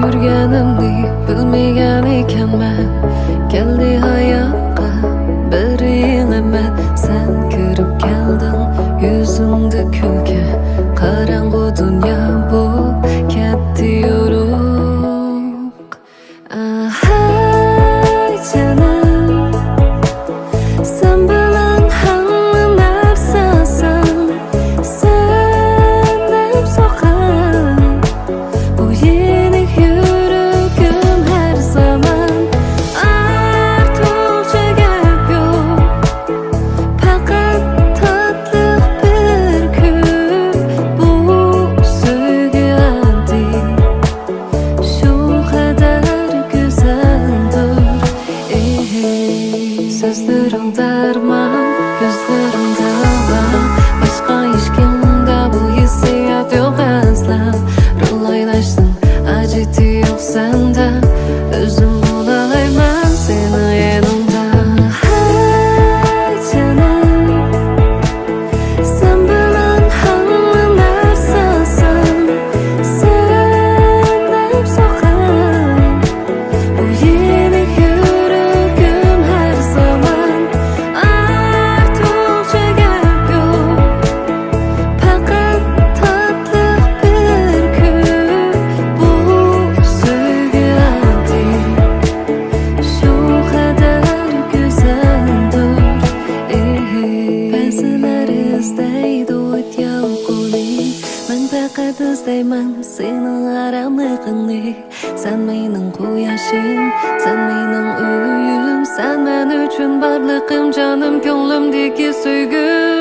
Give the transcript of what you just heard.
yurganimni bilmagan ekanman. Keldi hayotga bir yig'aman, sen kirib kelding yuzimda kulgi. Qarang'u dunyo bo'lib ketdi yo'ruq. Ahay canım, sen bilan hamma narsasan, sen deb so'qar bu yenik yuragim har zaman. Ortiqcha gap yo'q, faqat tatliq bir kun. Bu sevgi oddiy, shu qadar go'zaldir. So'zlaring darmon, ko'zlaringda g'am, boshqa hech kimda bu hissiyat yo'q asla. Rulaylashsin ajiti yo'q senda, o'zim bo'layman seni yanimda. Hay canım, sen bilan hamma narsasan, sen deb so'qar bu yenik yuragim har zaman. Ortiqcha gap yo'q, faqat tatliq bir kun. Bu sevgi oddiy, shu qadar go'zaldir. Ba'zilar izlaydi o't yalqovlik, men faqat izlayman seni aramlig'ingni. Sen mening quyoshim, sen mening uyim, sen men uchun barliqim, jonim, ko'nglimdagi sevgi.